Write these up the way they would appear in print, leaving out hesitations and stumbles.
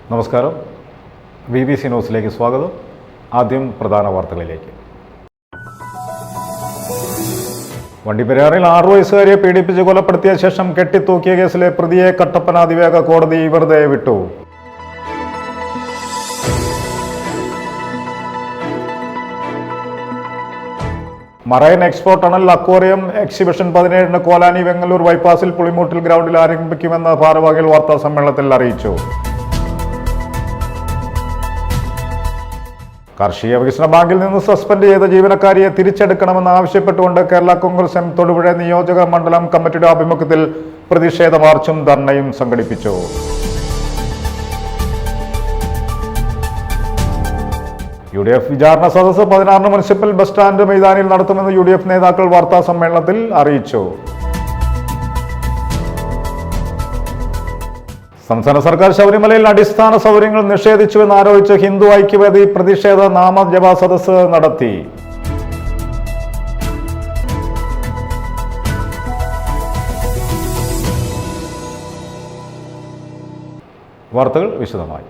നമസ്കാരം. BBC ന്യൂസിലേക്ക് സ്വാഗതം. ആദ്യം പ്രധാന വാർത്തകളിലേക്ക്. വണ്ടിപ്പെരിയാറിൽ 6 വയസ്സുകാരിയെ പീഡിപ്പിച്ച് കൊലപ്പെടുത്തിയ ശേഷം കെട്ടിത്തൂക്കിയ കേസിലെ പ്രതിയെ കട്ടപ്പന അതിവേഗ കോടതി വെറുതെ വിട്ടു. Marine expo tunnel aquarium exhibition 17-ന് കോലാനി വെങ്ങല്ലൂർ ബൈപ്പാസിൽ പുളിമൂട്ടിൽ ഗ്രൗണ്ടിൽ ആരംഭിക്കുമെന്ന് ഭാരവാഹികൾ വാർത്താ സമ്മേളനത്തിൽ അറിയിച്ചു. കാർഷിക വികസന ബാങ്കിൽ നിന്ന് സസ്പെൻഡ് ചെയ്ത ജീവനക്കാരിയെ തിരിച്ചെടുക്കണമെന്ന് ആവശ്യപ്പെട്ടുകൊണ്ട് കേരള കോൺഗ്രസ് എം തൊടുപുഴ നിയോജക മണ്ഡലം കമ്മിറ്റിയുടെ ആഭിമുഖ്യത്തിൽ പ്രതിഷേധ മാർച്ചും ധർണയും സംഘടിപ്പിച്ചു. UDF വിചാരണ സദസ്സ് 16-ന് മുനിസിപ്പൽ ബസ് സ്റ്റാൻഡ് മൈതാനിയിൽ നടത്തുമെന്ന് UDF നേതാക്കൾ വാർത്താ സമ്മേളനത്തിൽ അറിയിച്ചു. സംസ്ഥാന സർക്കാർ ശബരിമലയിൽ അടിസ്ഥാന സൗകര്യങ്ങൾ നിഷേധിച്ചുവെന്നാരോപിച്ച് ഹിന്ദു ഐക്യവേദി പ്രതിഷേധ നാമജപ സദസ്സ് നടത്തി. വാർത്തകൾ വിശദമായി.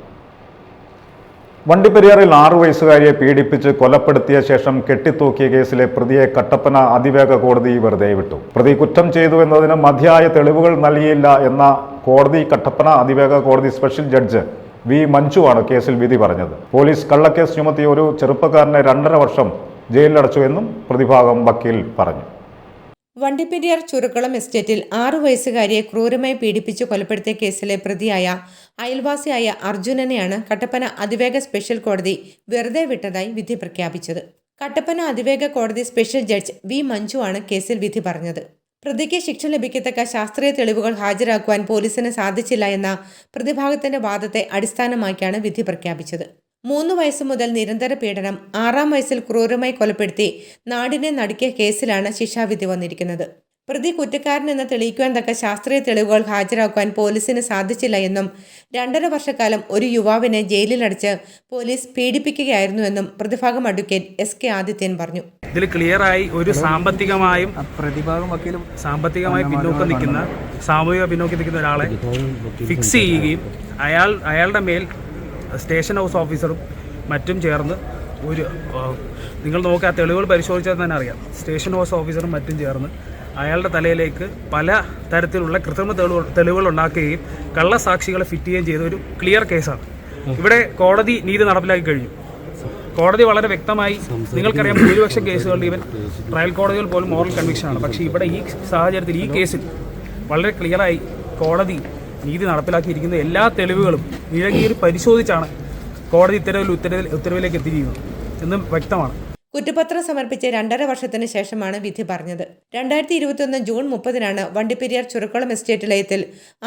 വണ്ടിപ്പെരിയാറിൽ 6 വയസ്സുകാരിയെ പീഡിപ്പിച്ച് കൊലപ്പെടുത്തിയ ശേഷം കെട്ടിത്തൂക്കിയ കേസിലെ പ്രതിയെ കട്ടപ്പന അതിവേഗ കോടതി വെറുതെ വിട്ടു. പ്രതി കുറ്റം ചെയ്തു എന്നതിന് മതിയായ തെളിവുകൾ നൽകിയില്ല എന്ന കോടതി കട്ടപ്പന അതിവേഗ കോടതി സ്പെഷ്യൽ ജഡ്ജ് വി മഞ്ജുവാണ് കേസിൽ വിധി പറഞ്ഞത്. പോലീസ് കള്ളക്കേസ് ചുമത്തിയ ഒരു ചെറുപ്പക്കാരനെ 2.5 വർഷം ജയിലിലടച്ചു എന്നും പ്രതിഭാഗം വക്കീൽ പറഞ്ഞു. വണ്ടിപ്പെരിയാർ ചുരുക്കുളം എസ്റ്റേറ്റിൽ 6 വയസ്സുകാരിയെ ക്രൂരമായി പീഡിപ്പിച്ച് കൊലപ്പെടുത്തിയ കേസിലെ പ്രതിയായ അയൽവാസിയായ അർജുനനെയാണ് കട്ടപ്പന അതിവേഗ സ്പെഷ്യൽ കോടതി വെറുതെ വിട്ടതായി വിധി പ്രഖ്യാപിച്ചത്. കട്ടപ്പന അതിവേഗ കോടതി സ്പെഷ്യൽ ജഡ്ജ് വി മഞ്ജുവാണ് കേസിൽ വിധി പറഞ്ഞത്. പ്രതിക്ക് ശിക്ഷ ലഭിക്കത്തക്ക ശാസ്ത്രീയ തെളിവുകൾ ഹാജരാക്കുവാൻ പോലീസിന് സാധിച്ചില്ല എന്ന പ്രതിഭാഗത്തിന്റെ വാദത്തെ അടിസ്ഥാനമാക്കിയാണ് വിധി പ്രഖ്യാപിച്ചത്. 3 വയസ്സ് മുതൽ നിരന്തര പീഡനം, 6-ാം വയസ്സിൽ ക്രൂരമായി കൊലപ്പെടുത്തി നാടിനെ നടുക്കിയ കേസിലാണ് ശിക്ഷാവിധി വന്നിരിക്കുന്നത്. പ്രതി കുറ്റക്കാരനെന്ന് തെളിയിക്കുവാൻ തക്ക ശാസ്ത്രീയ തെളിവുകൾ ഹാജരാക്കുവാൻ പോലീസിന് സാധിച്ചില്ല എന്നും 2.5 വർഷക്കാലം ഒരു യുവാവിനെ ജയിലിലടച്ച് പോലീസ് പീഡിപ്പിക്കുകയായിരുന്നുവെന്നും പ്രതിഭാഗം അഡ്വക്കേറ്റ് SK ആദിത്യൻ പറഞ്ഞു. ഇതിൽ ക്ലിയറായി ഒരു സാമ്പത്തികമായി സാമൂഹിക പിന്നോക്കം നിൽക്കുന്ന ഒരാളെ ഫിക്സ് ചെയ്യുകയും അയാളുടെ മേൽ സ്റ്റേഷൻ ഹൗസ് ഓഫീസറും മറ്റും ചേർന്ന് നിങ്ങൾ നോക്കുക, തെളിവുകൾ പരിശോധിച്ചാൽ തന്നെ അറിയാം. സ്റ്റേഷൻ ഹൗസ് ഓഫീസറും മറ്റും ചേർന്ന് അയാളുടെ തലയിലേക്ക് പല തരത്തിലുള്ള കൃത്രിമ തെളിവുകൾ ഉണ്ടാക്കുകയും കള്ളസാക്ഷികളെ ഫിറ്റ് ചെയ്യുകയും ചെയ്ത ഒരു ക്ലിയർ കേസാണ്. ഇവിടെ കോടതി നീതി നടപ്പിലാക്കി കഴിഞ്ഞു. കോടതി വളരെ വ്യക്തമായി, നിങ്ങൾക്കറിയാം, ഭൂരിപക്ഷം കേസുകളിൽ ഈവൻ ട്രയൽ കോടതികൾ പോലും മോറൽ കൺവിക്ഷനാണ്. പക്ഷേ ഇവിടെ ഈ സാഹചര്യത്തിൽ ഈ കേസിൽ വളരെ ക്ലിയറായി കോടതി നീതി നടപ്പിലാക്കിയിരിക്കുന്ന എല്ലാ തെളിവുകളും നിഴകീറി പരിശോധിച്ചാണ് കോടതി ഉത്തരവിലേക്ക് എത്തിയിരിക്കുന്നത് എന്നും വ്യക്തമാണ്. കുറ്റപത്രം സമർപ്പിച്ച് 2.5 വർഷത്തിന് ശേഷമാണ് വിധി പറഞ്ഞത്. 2021 ജൂൺ 30-നാണ് വണ്ടിപ്പെരിയാർ ചുരുക്കുളം എസ്റ്റേറ്റ് ലയത്തിൽ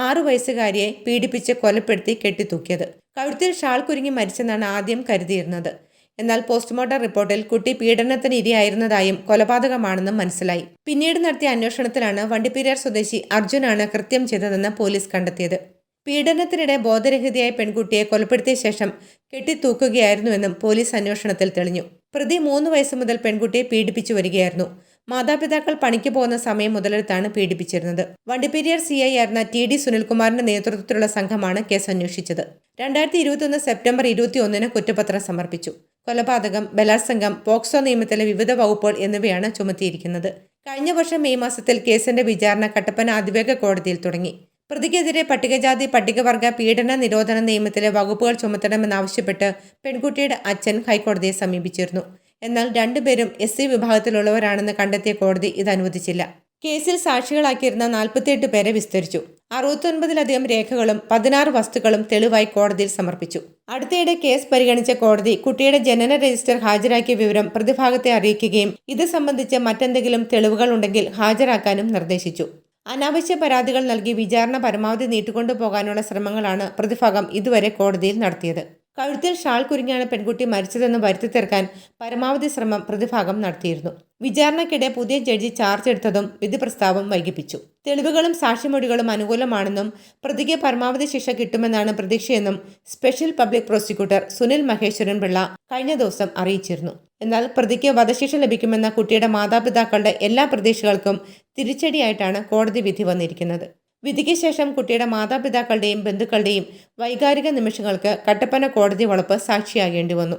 6 വയസ്സുകാരിയെ പീഡിപ്പിച്ച് കൊലപ്പെടുത്തി കെട്ടിത്തൂക്കിയത്. കഴുത്തിൽ ഷാൾ കുരുങ്ങി മരിച്ചെന്നാണ് ആദ്യം കരുതിയിരുന്നത്. എന്നാൽ പോസ്റ്റ്മോർട്ടം റിപ്പോർട്ടിൽ കുട്ടി പീഡനത്തിന് ഇരയായിരുന്നതായും കൊലപാതകമാണെന്നും മനസ്സിലായി. പിന്നീട് നടത്തിയ അന്വേഷണത്തിലാണ് വണ്ടിപ്പെരിയാർ സ്വദേശി അർജുനാണ് കൃത്യം ചെയ്തതെന്ന് പോലീസ് കണ്ടെത്തിയത്. പീഡനത്തിനിടെ ബോധരഹിതയായ പെൺകുട്ടിയെ കൊലപ്പെടുത്തിയ ശേഷം കെട്ടിത്തൂക്കുകയായിരുന്നുവെന്നും പോലീസ് അന്വേഷണത്തിൽ തെളിഞ്ഞു. പ്രതി 3 വയസ്സ് മുതൽ പെൺകുട്ടിയെ പീഡിപ്പിച്ചു വരികയായിരുന്നു. മാതാപിതാക്കൾ പണിക്ക് പോകുന്ന സമയം മുതലെടുത്താണ് പീഡിപ്പിച്ചിരുന്നത്. വണ്ടിപ്പെരിയാർ CI ആയിരുന്ന TD സുനിൽകുമാറിന്റെ നേതൃത്വത്തിലുള്ള സംഘമാണ് കേസ് അന്വേഷിച്ചത്. 2021 സെപ്റ്റംബർ 21-ന് കുറ്റപത്രം സമർപ്പിച്ചു. കൊലപാതകം, ബലാത്സംഗം, പോക്സോ നിയമത്തിലെ വിവിധ വകുപ്പുകൾ എന്നിവയാണ് ചുമത്തിയിരിക്കുന്നത്. കഴിഞ്ഞ വർഷം മെയ് മാസത്തിൽ കേസിന്റെ വിചാരണ കട്ടപ്പന അതിവേഗ കോടതിയിൽ തുടങ്ങി. പ്രതിക്കെതിരെ പട്ടികജാതി പട്ടികവർഗ പീഡന നിരോധന നിയമത്തിലെ വകുപ്പുകൾ ചുമത്തണമെന്നാവശ്യപ്പെട്ട് പെൺകുട്ടിയുടെ അച്ഛൻ ഹൈക്കോടതിയെ സമീപിച്ചിരുന്നു. എന്നാൽ 2 പേരും SC വിഭാഗത്തിലുള്ളവരാണെന്ന് കണ്ടെത്തിയ കോടതി ഇത് അനുവദിച്ചില്ല. കേസിൽ സാക്ഷികളാക്കിയിരുന്ന 48 പേരെ വിസ്തരിച്ചു. 69-ലധികം രേഖകളും 16 വസ്തുക്കളും തെളിവായി കോടതിയിൽ സമർപ്പിച്ചു. അടുത്തിടെ കേസ് പരിഗണിച്ച കോടതി കുട്ടിയുടെ ജനന രജിസ്റ്റർ ഹാജരാക്കിയ വിവരം പ്രതിഭാഗത്തെ അറിയിക്കുകയും ഇത് സംബന്ധിച്ച് മറ്റെന്തെങ്കിലും തെളിവുകൾ ഉണ്ടെങ്കിൽ ഹാജരാക്കാനും നിർദ്ദേശിച്ചു. അനാവശ്യ പരാതികൾ നൽകി വിചാരണ പരമാവധി നീട്ടിക്കൊണ്ടുപോകാനുള്ള ശ്രമങ്ങളാണ് പ്രതിഭാഗം ഇതുവരെ കോടതിയിൽ നടത്തിയത്. കഴുത്തിൽ ഷാൾ കുരുങ്ങിയാണ് പെൺകുട്ടി മരിച്ചതെന്ന് വരുത്തി തീർക്കാൻ പരമാവധി ശ്രമം പ്രതിഭാഗം നടത്തിയിരുന്നു. വിചാരണയ്ക്കിടെ പുതിയ ജഡ്ജി ചാർജ് എടുത്തതും വിധി പ്രസ്താവം വൈകിപ്പിച്ചു. തെളിവുകളും സാക്ഷിമൊഴികളും അനുകൂലമാണെന്നും പ്രതിക്ക് പരമാവധി ശിക്ഷ കിട്ടുമെന്നാണ് പ്രതീക്ഷയെന്നും special public prosecutor Sunil Maheshwaran Pillai കഴിഞ്ഞ ദിവസം അറിയിച്ചിരുന്നു. എന്നാൽ പ്രതിക്ക് വധശിക്ഷ ലഭിക്കുമെന്ന കുട്ടിയുടെ മാതാപിതാക്കളുടെ എല്ലാ പ്രതീക്ഷകൾക്കും തിരിച്ചടിയായിട്ടാണ് കോടതി വിധി വന്നിരിക്കുന്നത്. വിധിക്ക് ശേഷം കുട്ടിയുടെ മാതാപിതാക്കളുടെയും ബന്ധുക്കളുടെയും വൈകാരിക നിമിഷങ്ങൾക്ക് കട്ടപ്പന കോടതി വളപ്പ് സാക്ഷിയാകേണ്ടി വന്നു.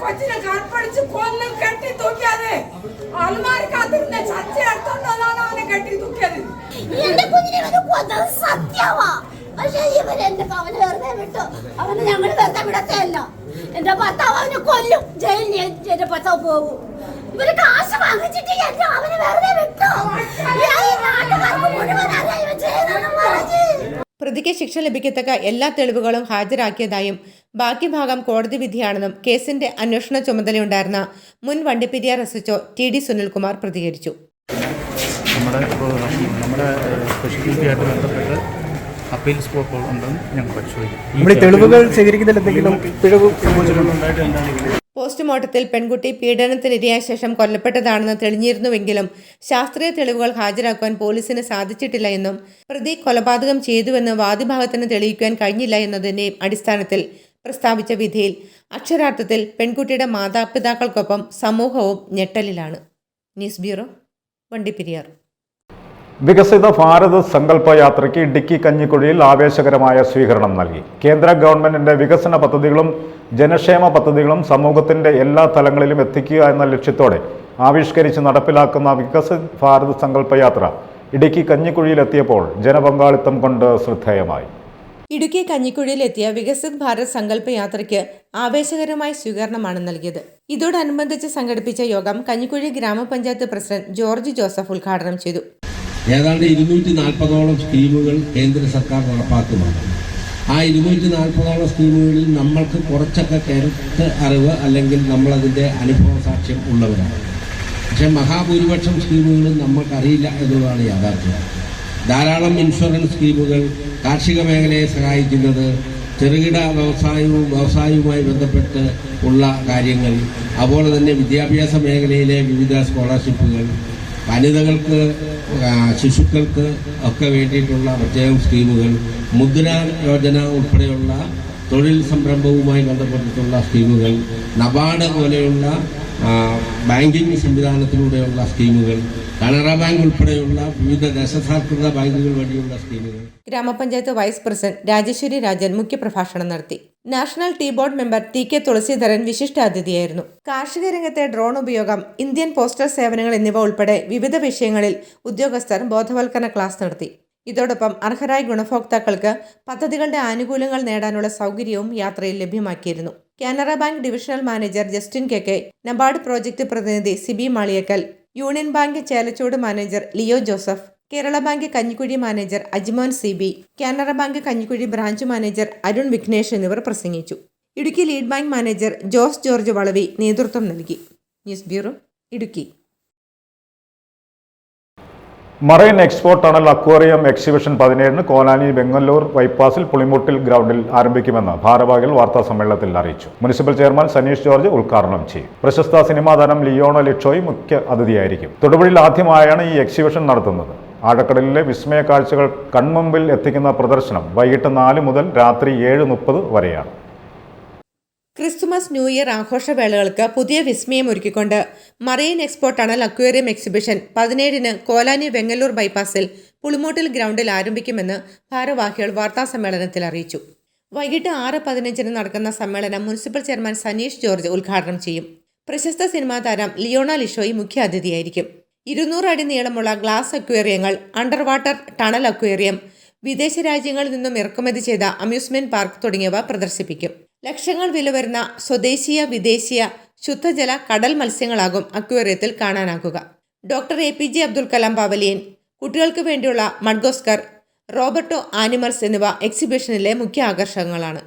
കൊച്ചിനെ കൽപ്പടിച്ച് കൊന്ന് കെട്ടി തൂക്കിയത് അൽമാരിക്കകത്തിരുന്ന ചച്ച എടുത്തോണ്ടാണ് അവനെ കെട്ടി തൂക്കിയത്. എന്റെ കുഞ്ഞിനെ കൊന്നത് സത്യമാ. പക്ഷെ ഇവരെന്റെ അവന് വെറുതെ വിട്ടു. അവനെ ഞങ്ങൾ വെറുതെ വിടത്തല്ല. എന്റെ ഭർത്താവ് അവനെ കൊല്ലും. ജയിലിൽ എന്റെ ഭർത്താവ് പോകും. ഇവര് കാശ് വാങ്ങിച്ചിട്ട് എന്റെ അവനെ വെറുതെ വിട്ടു. പ്രതിക്ക് ശിക്ഷ ലഭിക്കത്തക്ക എല്ലാ തെളിവുകളും ഹാജരാക്കിയതായും ബാക്കി ഭാഗം കോടതി വിധിയാണെന്നും കേസിന്റെ അന്വേഷണ ചുമതലയുണ്ടായിരുന്ന മുൻ വണ്ടിപ്പെരിയാർ SHO TD സുനിൽകുമാർ പ്രതികരിച്ചു. നമ്മുടെ സ്പെഷ്യലിറ്റിയായിട്ട് ബന്ധപ്പെട്ട് അപ്പീൽ സ്കോപ്പ് ഉണ്ടെന്ന് ഞങ്ങൾ പരിശോധിക്കും. തെളിവുകൾ ശേഖരിക്കുന്നതിൽ എന്തെങ്കിലും പിഴവ് സംഭവിച്ചിട്ടുണ്ടായിട്ട് എന്താണെങ്കിലും പോസ്റ്റ്മോർട്ടത്തിൽ പെൺകുട്ടി പീഡനത്തിനിരയായ ശേഷം കൊല്ലപ്പെട്ടതാണെന്ന് തെളിഞ്ഞിരുന്നുവെങ്കിലും ശാസ്ത്രീയ തെളിവുകൾ ഹാജരാക്കുവാൻ പോലീസിന് സാധിച്ചിട്ടില്ല എന്നും പ്രതി കൊലപാതകം ചെയ്തുവെന്ന് വാദിഭാഗത്തിന് തെളിയിക്കുവാൻ കഴിഞ്ഞില്ല എന്നതിന്റെ അടിസ്ഥാനത്തിൽ പ്രസ്താവിച്ച വിധിയിൽ അക്ഷരാർത്ഥത്തിൽ പെൺകുട്ടിയുടെ മാതാപിതാക്കൾക്കൊപ്പം സമൂഹവും ഞെട്ടലിലാണ്. News bureau, Vandiperiyar. വികസിത ഭാരത് സങ്കല്പ യാത്രയ്ക്ക് ഇടുക്കി കഞ്ഞിക്കുഴിയിൽ ആവേശകരമായ സ്വീകരണം നൽകി. കേന്ദ്ര ഗവൺമെന്റിന്റെ വികസന പദ്ധതികളും ജനക്ഷേമ പദ്ധതികളും സമൂഹത്തിന്റെ എല്ലാ തലങ്ങളിലും എത്തിക്കുക എന്ന ലക്ഷ്യത്തോടെ ആവിഷ്കരിച്ച് നടപ്പിലാക്കുന്ന വികസിത് ഭാരത് സങ്കല്പ യാത്ര ഇടുക്കി കഞ്ഞിക്കുഴിയിലെത്തിയപ്പോൾ ജനപങ്കാളിത്തം കൊണ്ട് ശ്രദ്ധേയമായി. ഇടുക്കി കഞ്ഞിക്കുഴിയിലെത്തിയ വികസിത് ഭാരത് സങ്കല്പ യാത്രയ്ക്ക് ആവേശകരമായ സ്വീകരണമാണ് നൽകിയത്. ഇതോടനുബന്ധിച്ച് സംഘടിപ്പിച്ച യോഗം കഞ്ഞിക്കുഴി ഗ്രാമപഞ്ചായത്ത് പ്രസിഡന്റ് ജോർജ് ജോസഫ് ഉദ്ഘാടനം ചെയ്തു. ഏതാണ്ട് 240ഓളം സ്കീമുകൾ കേന്ദ്ര സർക്കാർ നടപ്പാക്കുന്നുണ്ട്. ആ 240ഓളം സ്കീമുകളിൽ നമ്മൾക്ക് കുറച്ചൊക്കെ കരുത്ത് അറിവ് അല്ലെങ്കിൽ നമ്മളതിൻ്റെ അനുഭവ സാക്ഷ്യം ഉള്ളവരാണ്. പക്ഷെ മഹാഭൂരിപക്ഷം സ്കീമുകളും നമ്മൾക്കറിയില്ല എന്നുള്ളതാണ് യാഥാർത്ഥ്യം. ധാരാളം ഇൻഷുറൻസ് സ്കീമുകൾ കാർഷിക മേഖലയെ സഹായിക്കുന്നത്, ചെറുകിട വ്യവസായവുമായി ബന്ധപ്പെട്ട് ഉള്ള കാര്യങ്ങൾ, അതുപോലെ തന്നെ വിദ്യാഭ്യാസ മേഖലയിലെ വിവിധ സ്കോളർഷിപ്പുകൾ, വനിതകൾക്ക് ശിശുക്കൾക്ക് ഒക്കെ വേണ്ടിയിട്ടുള്ള പ്രത്യേകം സ്കീമുകൾ, മുദ്ര യോജന ഉൾപ്പെടെയുള്ള തൊഴിൽ സംരംഭവുമായി ബന്ധപ്പെട്ടിട്ടുള്ള സ്കീമുകൾ, നബാർഡ് പോലെയുള്ള ബാങ്കിങ് സംവിധാനത്തിലൂടെയുള്ള സ്കീമുകൾ, കാനറ ബാങ്ക് ഉൾപ്പെടെയുള്ള വിവിധ ദേശസാൽകൃത ബാങ്കുകൾ വഴിയുള്ള സ്കീമുകൾ. ഗ്രാമപഞ്ചായത്ത് വൈസ് പ്രസിഡന്റ് രാജേശ്വരി രാജൻ മുഖ്യപ്രഭാഷണം നടത്തി. National tea board member TK Thulaseedharan വിശിഷ്ടാതിഥിയായിരുന്നു. കാർഷിക രംഗത്തെ ഡ്രോൺ ഉപയോഗം, ഇന്ത്യൻ പോസ്റ്റൽ സേവനങ്ങൾ എന്നിവ ഉൾപ്പെടെ വിവിധ വിഷയങ്ങളിൽ ഉദ്യോഗസ്ഥർ ബോധവൽക്കരണ ക്ലാസ് നടത്തി. ഇതോടൊപ്പം അർഹരായ ഗുണഭോക്താക്കൾക്ക് പദ്ധതികളുടെ ആനുകൂല്യങ്ങൾ നേടാനുള്ള സൗകര്യവും യാത്രയിൽ ലഭ്യമാക്കിയിരുന്നു. Canara bank divisional manager Justin KK, NABARD project പ്രതിനിധി Siby Maliyakkal, union bank Chelachuvadu manager Leo Joseph, Kerala bank Kanjikuzhi manager Ajmon CB, Canara bank Kanjikuzhi branch manager Arun Vignesh എന്നിവർ പ്രസംഗിച്ചു. Idukki lead bank manager Jose George Valavi നേതൃത്വം നൽകി. News bureau, Idukki. Marine expo tunnel aquarium exhibition 17 Kolani ബെങ്ങല്ലൂർ ബൈപ്പാസിൽ പുളിമുട്ടിൽ ഗ്രൗണ്ടിൽ ആരംഭിക്കുമെന്ന് ഭാരവാഹികൾ വാർത്താസമ്മേളനത്തിൽ അറിയിച്ചു. മുനിസിപ്പൽ ചെയർമാൻ സനീഷ് ജോർജ് ഉദ്ഘാടനം ചെയ്യും. പ്രശസ്ത സിനിമാ താരം ലിയോണ ലിഷോയ് മുഖ്യ അതിഥിയായിരിക്കും. തൊടുപുഴയിൽ ആദ്യമായാണ് ഈ എക്സിബിഷൻ നടത്തുന്നത്. ആഴക്കടലിലെ വിസ്മയ കാഴ്ചകൾ കൺമുമ്പിൽ എത്തിക്കുന്ന പ്രദർശനം വൈകിട്ട് 4 മുതൽ രാത്രി 7:30 വരെയാണ്. ക്രിസ്തുമസ് ന്യൂ ഇയർ ആഘോഷവേളകൾക്ക് പുതിയ വിസ്മയം ഒരുക്കിക്കൊണ്ട് marine expo tunnel aquarium exhibition 17 Kolani Vengalloor ബൈപ്പാസിൽ പുളിമൂട്ടിൽ ഗ്രൗണ്ടിൽ ആരംഭിക്കുമെന്ന് ഭാരവാഹികൾ വാർത്താസമ്മേളനത്തിൽ അറിയിച്ചു. വൈകിട്ട് 6:15 നടക്കുന്ന സമ്മേളനം മുനിസിപ്പൽ ചെയർമാൻ സനീഷ് ജോർജ് ഉദ്ഘാടനം ചെയ്യും. പ്രശസ്ത സിനിമാ താരം ലിയോണ ലിഷോയ് മുഖ്യ അതിഥിയായിരിക്കും. 200 അടി നീളമുള്ള ഗ്ലാസ് അക്വേറിയങ്ങൾ, അണ്ടർ വാട്ടർ ടണൽ അക്വേറിയം, വിദേശ രാജ്യങ്ങളിൽ നിന്നും ഇറക്കുമതി ചെയ്ത അമ്യൂസ്മെന്റ് പാർക്ക് തുടങ്ങിയവ പ്രദർശിപ്പിക്കും. ലക്ഷങ്ങൾ വില വരുന്ന സ്വദേശീയ വിദേശീയ ശുദ്ധജല കടൽ മത്സ്യങ്ങളാകും അക്വേറിയത്തിൽ കാണാനാകുക. Doctor APJ Abdul Kalam pavilion, കുട്ടികൾക്ക് വേണ്ടിയുള്ള മഡ്ഗോസ്കർ, റോബർട്ടോ ആനിമൽസ് എന്നിവ എക്സിബിഷനിലെ മുഖ്യ ആകർഷകങ്ങളാണ്.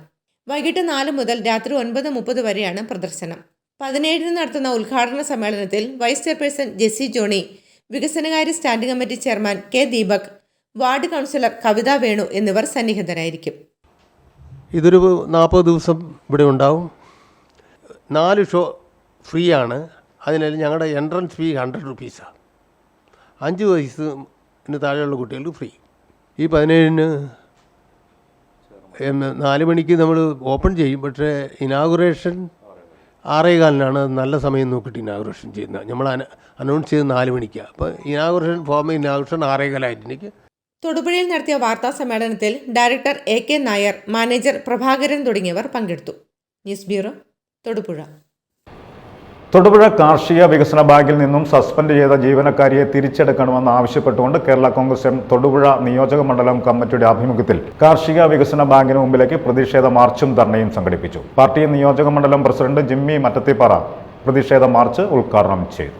വൈകിട്ട് 4 മുതൽ രാത്രി 9:30 വരെയാണ് പ്രദർശനം. 17 നടത്തുന്ന ഉദ്ഘാടന സമ്മേളനത്തിൽ വൈസ് ചെയർപേഴ്സൺ ജെസ്സി ജോണി, വികസനകാര്യ standing committee chairman K Deepak, ward councillor Kavitha Venu എന്നിവർ സന്നിഹിതരായിരിക്കും. ഇതൊരു 40 ദിവസം ഇവിടെ ഉണ്ടാവും. 4 ഷോ ഫ്രീ ആണ്. അതിനാൽ ഞങ്ങളുടെ എൻട്രൻസ് ഫീ 100 റുപ്പീസാണ്. 5 വയസ്സിന് താഴെയുള്ള കുട്ടികൾക്ക് ഫ്രീ. ഈ 17 4 മണിക്ക് നമ്മൾ ഓപ്പൺ ചെയ്യും. പക്ഷേ ഇനാഗുറേഷൻ 6:15 നല്ല സമയം നോക്കിയിട്ട് ഇനാഗുറേഷൻ ചെയ്യുന്നത്. നമ്മൾ അനൗൺസ് ചെയ്ത് 4 മണിക്കാണ്. അപ്പോൾ ഇനാഗുറേഷൻ ഇനാഗുറേഷൻ 6:15 തൊടുപുഴയിൽ നടത്തിയ വാർത്താ സമ്മേളനത്തിൽ director AK Nair, manager Prabhakaran തുടങ്ങിയവർ പങ്കെടുത്തു. News bureau, Thodupuzha. തൊടുപുഴ കാർഷിക വികസന ബാങ്കിൽ നിന്നും സസ്പെൻഡ് ചെയ്ത ജീവനക്കാരിയെ തിരിച്ചെടുക്കണമെന്ന് ആവശ്യപ്പെട്ടുകൊണ്ട് കേരള കോൺഗ്രസ് എം തൊടുപുഴ നിയോജക മണ്ഡലം കമ്മിറ്റിയുടെ ആഭിമുഖ്യത്തിൽ കാർഷിക വികസന ബാങ്കിന് മുമ്പിലേക്ക് പ്രതിഷേധ മാർച്ചും ധർണയും സംഘടിപ്പിച്ചു. പാർട്ടി നിയോജക മണ്ഡലം പ്രസിഡന്റ് ജിമ്മി മറ്റത്തിപ്പാറ പ്രതിഷേധ മാർച്ച് ഉദ്ഘാടനം ചെയ്തു.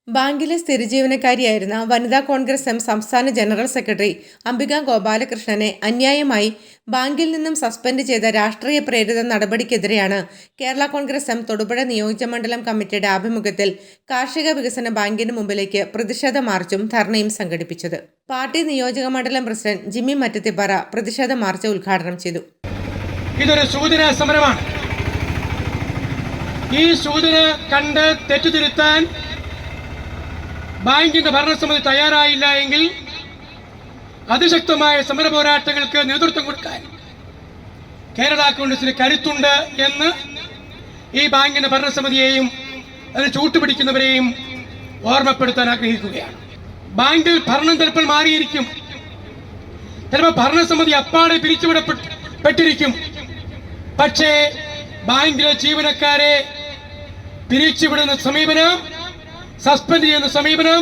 ബാങ്കിലെ സ്ഥിര ജീവനക്കാരിയായിരുന്ന വനിതാ കോൺഗ്രസ് എം സംസ്ഥാന ജനറൽ സെക്രട്ടറി അംബിക ഗോപാലകൃഷ്ണനെ അന്യായമായി ബാങ്കിൽ നിന്നും സസ്പെൻഡ് ചെയ്ത രാഷ്ട്രീയ പ്രേരിത നടപടിക്കെതിരെയാണ് കേരള കോൺഗ്രസ് എം തൊടുപുഴ നിയോജകമണ്ഡലം കമ്മിറ്റിയുടെ ആഭിമുഖ്യത്തിൽ കാർഷിക വികസന ബാങ്കിന് മുമ്പിലേക്ക് പ്രതിഷേധ മാർച്ചും ധർണയും സംഘടിപ്പിച്ചത്. പാർട്ടി നിയോജകമണ്ഡലം പ്രസിഡന്റ് ജിമ്മി മറ്റത്തിപ്പാറ പ്രതിഷേധ മാർച്ച് ഉദ്ഘാടനം ചെയ്തു. ഇതൊരു സൂചനാ സമരമാണ്. ഈ സൂചന കണ്ട് തെറ്റുതിരുത്താൻ ബാങ്കിന്റെ ഭരണസമിതി തയ്യാറായില്ല എങ്കിൽ അതിശക്തമായ സമര പോരാട്ടങ്ങൾക്ക് നേതൃത്വം കൊടുക്കാൻ കേരള കോൺഗ്രസിന് കരുത്തുണ്ട് എന്ന് ഈ ബാങ്കിന്റെ ഭരണസമിതിയെയും അതിന് ചൂട്ടുപിടിക്കുന്നവരെയും ഓർമ്മപ്പെടുത്താൻ ആഗ്രഹിക്കുകയാണ്. ബാങ്കിൽ ഭരണം ചിലപ്പോൾ മാറിയിരിക്കും, ചിലപ്പോൾ ഭരണസമിതി അപ്പാടെ പിരിച്ചുവിടപ്പെട്ടിരിക്കും. പക്ഷേ ബാങ്കിലെ ജീവനക്കാരെ പിരിച്ചുവിടുന്ന സമീപനം, സസ്പെൻഡ് ചെയ്യുന്ന സമീപനം,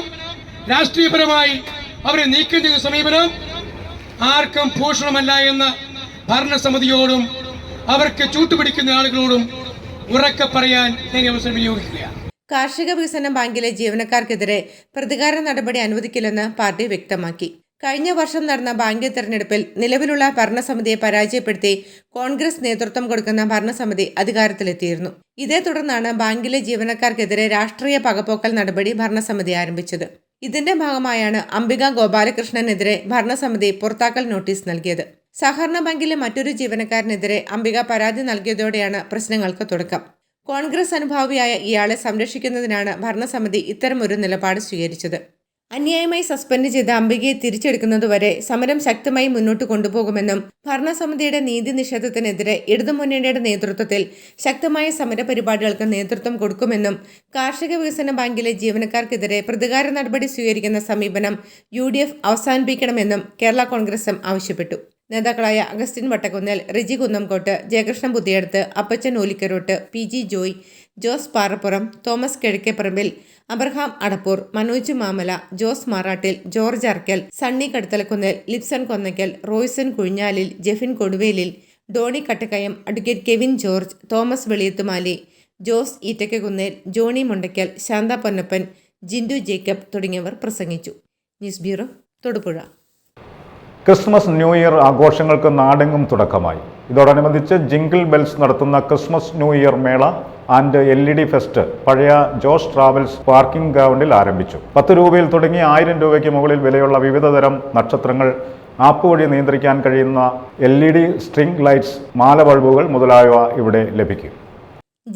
രാഷ്ട്രീയപരമായി അവരെ നീക്കം ചെയ്യുന്ന സമീപനം ആർക്കും ഭൂഷണമല്ല എന്ന് ഭരണസമിതിയോടും അവർക്ക് ചൂട്ടുപിടിക്കുന്ന ആളുകളോടും ഉറക്കെ പറയാൻ ഞാൻ അവസരം വിനിയോഗിക്കുകയാണ്. കാർഷിക വികസന ബാങ്കിലെ ജീവനക്കാർക്കെതിരെ പ്രതികാര നടപടി അനുവദിക്കില്ലെന്ന് പാർട്ടി വ്യക്തമാക്കി. കഴിഞ്ഞ വർഷം നടന്ന ബാങ്ക് തെരഞ്ഞെടുപ്പിൽ നിലവിലുള്ള ഭരണസമിതിയെ പരാജയപ്പെടുത്തി കോൺഗ്രസ് നേതൃത്വം കൊടുക്കുന്ന ഭരണസമിതി അധികാരത്തിലെത്തിയിരുന്നു. ഇതേ തുടർന്നാണ് ബാങ്കിലെ ജീവനക്കാർക്കെതിരെ രാഷ്ട്രീയ പകപോക്കൽ നടപടി ഭരണസമിതി ആരംഭിച്ചത്. ഇതിന്റെ ഭാഗമായാണ് അംബിക ഗോപാലകൃഷ്ണനെതിരെ ഭരണസമിതി പുറത്താക്കൽ നോട്ടീസ് നൽകിയത്. സഹകരണ ബാങ്കിലെ മറ്റൊരു ജീവനക്കാരനെതിരെ അംബിക പരാതി നൽകിയതോടെയാണ് പ്രശ്നങ്ങൾക്ക് തുടക്കം. കോൺഗ്രസ് അനുഭാവിയായ ഇയാളെ സംരക്ഷിക്കുന്നതിനാണ് ഭരണസമിതി ഇത്തരമൊരു നിലപാട് സ്വീകരിച്ചത്. അന്യായമായി സസ്പെൻഡ് ചെയ്ത അംബികയെ തിരിച്ചെടുക്കുന്നതുവരെ സമരം ശക്തമായി മുന്നോട്ട് കൊണ്ടുപോകുമെന്നും ഭരണസമിതിയുടെ നീതി നിഷേധത്തിനെതിരെ ഇടതുമുന്നണിയുടെ നേതൃത്വത്തിൽ ശക്തമായ സമര പരിപാടികൾക്ക് നേതൃത്വം കൊടുക്കുമെന്നും കാർഷിക വികസന ബാങ്കിലെ ജീവനക്കാർക്കെതിരെ പ്രതികാര നടപടി സ്വീകരിക്കുന്ന സമീപനം UDF അവസാനിപ്പിക്കണമെന്നും കേരള കോൺഗ്രസ് എം ആവശ്യപ്പെട്ടു. നേതാക്കളായ Augustine Vattakkunnel, Riji Kunnamkottu, Jayakrishnan Puthiyidathu, Appachan Olikkarottu, PG Joy, Jose Parappuram, Thomas Kizhakkeparambil, Abraham Adappoor, Manoj Mamala, Jose Marattil, George Arakkal, Sunny Kaduthalakkunnel, Lipson Konnakkal, Royson Kuzhinjalil, Jefin Koduvelil, Doney Kattakkayam, advocate Kevin George, Thomas Veliyathumali, Jose Eettakkunnel, Johny Mundackal, Shantha Ponnappan, Jindu Jacob തുടങ്ങിയവർ പ്രസംഗിച്ചു. News bureau, Thodupuzha. Christmas new year ആഘോഷങ്ങൾക്ക് നാടെങ്ങും തുടക്കമായി. ഇതോടനുബന്ധിച്ച് ജിംഗിൾ ബെൽസ് നടത്തുന്ന ക്രിസ്മസ് ന്യൂ ഇയർ മേള ആൻഡ് LED ഫെസ്റ്റ് പഴയ Jose travels parking ഗ്രൗണ്ടിൽ ആരംഭിച്ചു. 10 രൂപയിൽ തുടങ്ങി 1000 രൂപയ്ക്ക് മുകളിൽ വിലയുള്ള വിവിധതരം നക്ഷത്രങ്ങൾ, ആപ്പ് വഴി നിയന്ത്രിക്കാൻ കഴിയുന്ന LED സ്ട്രിംഗ് ലൈറ്റ്സ്, മാല ബൾബുകൾ മുതലായവ ഇവിടെ ലഭിക്കും.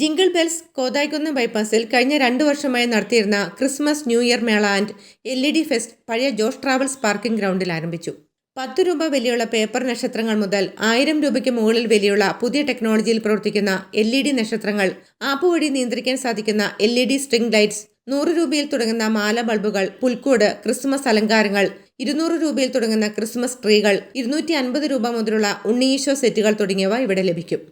ജിംഗിൾ ബെൽസ് കോതായിക്കുന്ന് ബൈപ്പാസിൽ കഴിഞ്ഞ 2 വർഷമായി നടത്തിയിരുന്ന ക്രിസ്മസ് ന്യൂ ഇയർ മേള ആൻഡ് LED ഫെസ്റ്റ് പഴയ ജോസ് ട്രാവൽസ് പാർക്കിംഗ് ഗ്രൗണ്ടിൽ ആരംഭിച്ചു. 10 രൂപ വിലയുള്ള പേപ്പർ നക്ഷത്രങ്ങൾ മുതൽ 1000 രൂപയ്ക്ക് മുകളിൽ വിലയുള്ള പുതിയ ടെക്നോളജിയിൽ പ്രവർത്തിക്കുന്ന LED നക്ഷത്രങ്ങൾ, ആപ്പ് വഴി നിയന്ത്രിക്കാൻ സാധിക്കുന്ന LED സ്ട്രിംഗ് ലൈറ്റ്സ്, 100 രൂപയിൽ തുടങ്ങുന്ന മാല ബൾബുകൾ, പുൽക്കൂട്, ക്രിസ്മസ് അലങ്കാരങ്ങൾ, 200 രൂപയിൽ തുടങ്ങുന്ന ക്രിസ്മസ് ട്രീകൾ, 250 രൂപ മുതലുള്ള ഉണ്ണീശോ സെറ്റുകൾ തുടങ്ങിയവ ഇവിടെ ലഭിക്കും.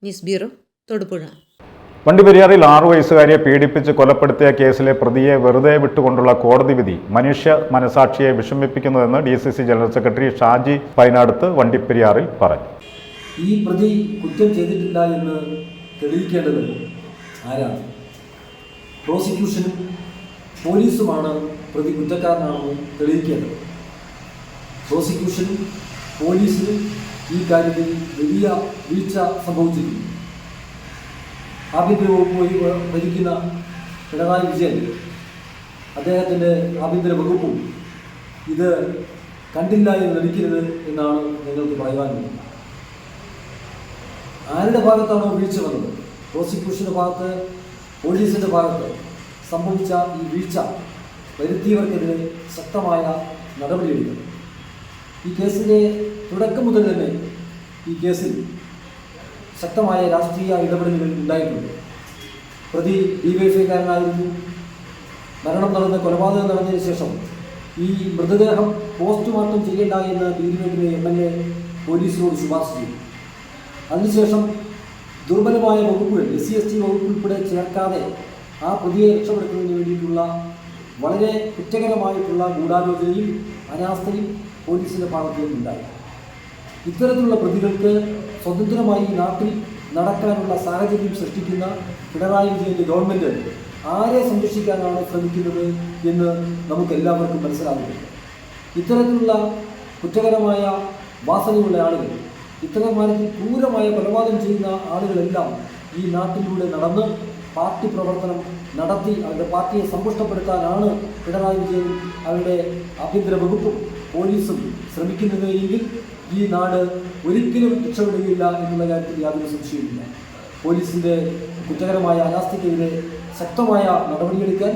News bureau, Thodupuzha. വണ്ടിപ്പെരിയാറിൽ 6 വയസ്സുകാരിയെ പീഡിപ്പിച്ച് കൊലപ്പെടുത്തിയ കേസിലെ പ്രതിയെ വെറുതെ വിട്ടുകൊണ്ടുള്ള കോടതി വിധി മനുഷ്യ മനസാക്ഷിയെ വിഷമിപ്പിക്കുന്നുവെന്ന് DCC general secretary Shaji Painadathu വണ്ടിപ്പെരിയാറിൽ പറഞ്ഞു. ഈ പ്രതി കുറ്റം ചെയ്തിട്ടില്ല എന്ന് തെളിയിക്കേണ്ടത് ആരാണ്? പ്രോസിക്യൂഷനും പോലീസുമാണ് പ്രതി കുറ്റക്കാരനാണെന്ന് തെളിയിക്കേണ്ടത്. പ്രോസിക്യൂഷനും പോലീസിനും ഈ കാര്യത്തിൽ വലിയ വീഴ്ച സംഭവിച്ചിരിക്കുന്നു. ആഭ്യന്തര വകുപ്പ് ഭരിക്കുന്ന പിണറായി വിജയൻ, അദ്ദേഹത്തിൻ്റെ ആഭ്യന്തര വകുപ്പും ഇത് കണ്ടില്ല എന്ന് നടിക്കരുത് എന്നാണ് ഞങ്ങൾക്ക് പറയാനുള്ളത്. ആരുടെ ഭാഗത്താണോ വീഴ്ച വന്നത്, പ്രോസിക്യൂഷൻ്റെ ഭാഗത്ത്, പോലീസിൻ്റെ ഭാഗത്ത് സംഭവിച്ച ഈ വീഴ്ച വരുത്തിയവർക്കെതിരെ ശക്തമായ നടപടിയെടുക്കണം. ഈ കേസിൻ്റെ തുടക്കം മുതൽ തന്നെ ഈ കേസിൽ ശക്തമായ രാഷ്ട്രീയ ഇടപെടലുകൾ ഉണ്ടായിട്ടുണ്ട്. പ്രതി DYFIക്കാരനായിരുന്നു. മരണം നടന്ന കൊലപാതകം നടന്നതിന് ശേഷം ഈ മൃതദേഹം പോസ്റ്റ്മോർട്ടം ചെയ്യേണ്ട എന്ന് പീരുമേട്ടിലെ MLA പോലീസിനോട് ശുപാർശ ചെയ്തു. അതിനുശേഷം ദുർബലമായ വകുപ്പുകൾ SC/ST വകുപ്പ് ഉൾപ്പെടെ ചേർക്കാതെ ആ പ്രതിയെ രക്ഷപ്പെടുത്തുന്നതിന് വേണ്ടിയിട്ടുള്ള വളരെ കുറ്റകരമായിട്ടുള്ള ഗൂഢാലോചനയും അനാസ്ഥയും പോലീസിൻ്റെ ഭാഗത്തു നിന്നുണ്ടായി. ഇത്തരത്തിലുള്ള പ്രതികൾക്ക് സ്വതന്ത്രമായി നാട്ടിൽ നടക്കാനുള്ള സാഹചര്യം സൃഷ്ടിക്കുന്ന പിണറായി വിജയൻ്റെ ഗവൺമെൻറ് ആരെ സംരക്ഷിക്കാനാണ് ശ്രമിക്കുന്നത് എന്ന് നമുക്കെല്ലാവർക്കും മനസ്സിലാകുന്നു. ഇത്തരത്തിലുള്ള കുറ്റകരമായ വാസനയുള്ള ആളുകൾ, ഇത്തരമാതിരി ക്രൂരമായ കൊലപാതകം ചെയ്യുന്ന ആളുകളെല്ലാം ഈ നാട്ടിലൂടെ നടന്ന് പാർട്ടി പ്രവർത്തനം നടത്തി അവരുടെ പാർട്ടിയെ സമ്പുഷ്ടപ്പെടുത്താനാണ് പിണറായി വിജയൻ അവരുടെ ആഭ്യന്തര വകുപ്പും പോലീസും ശ്രമിക്കുന്നത് എങ്കിൽ ഈ നാട് ഒരിക്കലും രക്ഷപ്പെടുകയില്ല എന്നുള്ള കാര്യത്തിൽ യാതൊരു സംശയവുമില്ല. പോലീസിൻ്റെ കുറ്റകരമായ അനാസ്ഥയ്ക്കെതിരെ ശക്തമായ നടപടിയെടുക്കാൻ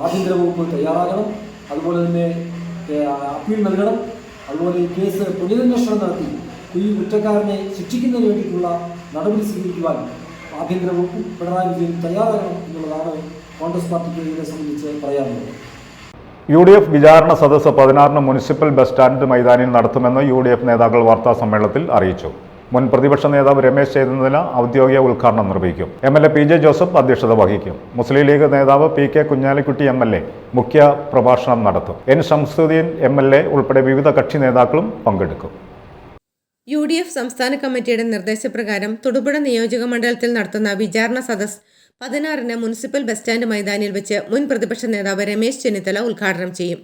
ആഭ്യന്തര വകുപ്പ് തയ്യാറാകണം. അതുപോലെ തന്നെ അപ്പീൽ നൽകണം. അതുപോലെ ഈ കേസ് പുനരന്വേഷണം നടത്തി ഈ കുറ്റക്കാരനെ ശിക്ഷിക്കുന്നതിന് വേണ്ടിയിട്ടുള്ള നടപടി സ്വീകരിക്കുവാൻ ആഭ്യന്തര വകുപ്പും പിണറായി വിജയൻ തയ്യാറാകണം എന്നുള്ളതാണ് കോൺഗ്രസ് പാർട്ടിക്ക് ഇതിനെ സംബന്ധിച്ച് പറയാനുള്ളത്. UDF വിചാരണ സദസ്സ് 16-ന് മുനിസിപ്പൽ ബസ് സ്റ്റാൻഡ് മൈതാനിയിൽ നടത്തുമെന്ന് UDF നേതാക്കൾ വാർത്താ സമ്മേളനത്തിൽ അറിയിച്ചു. മുൻ പ്രതിപക്ഷ നേതാവ് രമേശ് ചെന്നിത്തല ഔദ്യോഗിക ഉദ്ഘാടനം നിർവഹിക്കും. MLA PJ ജോസഫ് അധ്യക്ഷത വഹിക്കും. മുസ്ലിം ലീഗ് നേതാവ് PK കുഞ്ഞാലിക്കുട്ടി MLA മുഖ്യ പ്രഭാഷണം നടത്തും. N ഷംസുദ്ദീൻ MLA ഉൾപ്പെടെ വിവിധ കക്ഷി നേതാക്കളും പങ്കെടുക്കും. UDF സംസ്ഥാന കമ്മിറ്റിയുടെ നിർദ്ദേശപ്രകാരം തൊടുപുഴ നിയോജക മണ്ഡലത്തിൽ നടത്തുന്ന വിചാരണ സദസ് 16-ന് മുനിസിപ്പൽ ബസ് സ്റ്റാൻഡ് മൈതാനിയിൽ വെച്ച് മുൻ പ്രതിപക്ഷ നേതാവ് രമേശ് ചെന്നിത്തല ഉദ്ഘാടനം ചെയ്യും.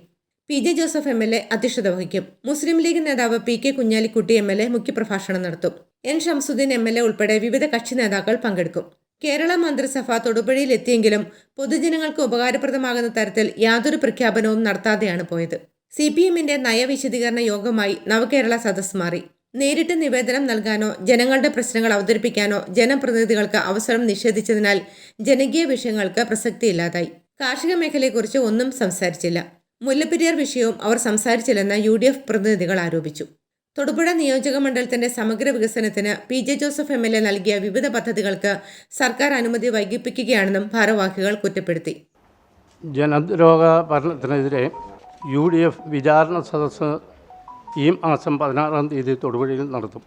PJ ജോസഫ് MLA അധ്യക്ഷത വഹിക്കും. മുസ്ലിം ലീഗ് നേതാവ് PK കുഞ്ഞാലിക്കുട്ടി MLA മുഖ്യപ്രഭാഷണം നടത്തും. N ഷംസുദ്ദീൻ MLA ഉൾപ്പെടെ വിവിധ കക്ഷി നേതാക്കൾ പങ്കെടുക്കും. കേരള മന്ത്രിസഭ തൊടുപുഴയിൽ എത്തിയെങ്കിലും പൊതുജനങ്ങൾക്ക് ഉപകാരപ്രദമാകുന്ന തരത്തിൽ യാതൊരു പ്രഖ്യാപനവും നടത്താതെയാണ് പോയത്. CPMന്റെ നയവിശദീകരണ യോഗമായി നവകേരള സദസ് മാറി. നേരിട്ട് നിവേദനം നൽകാനോ ജനങ്ങളുടെ പ്രശ്നങ്ങൾ അവതരിപ്പിക്കാനോ ജനപ്രതിനിധികൾക്ക് അവസരം നിഷേധിച്ചതിനാൽ ജനകീയ വിഷയങ്ങൾക്ക് പ്രസക്തിയില്ലാതായി. കാർഷിക മേഖലയെക്കുറിച്ച് ഒന്നും സംസാരിച്ചില്ല. മുല്ലപ്പെരിയാർ വിഷയവും അവർ സംസാരിച്ചില്ലെന്ന് UDF പ്രതിനിധികൾ ആരോപിച്ചു. തൊടുപുഴ നിയോജക മണ്ഡലത്തിന്റെ സമഗ്ര വികസനത്തിന് PJ ജോസഫ് MLA നൽകിയ വിവിധ പദ്ധതികൾക്ക് സർക്കാർ അനുമതി വൈകിപ്പിക്കുകയാണെന്നും ഭാരവാഹികൾ കുറ്റപ്പെടുത്തി. ജനദ്രോഹ ഭരണത്തിനെതിരെ UDF വിചാരണ സദസ്സ് ഈ മാസം 16-ാം തീയതി തൊടുപുഴയിൽ നടത്തും.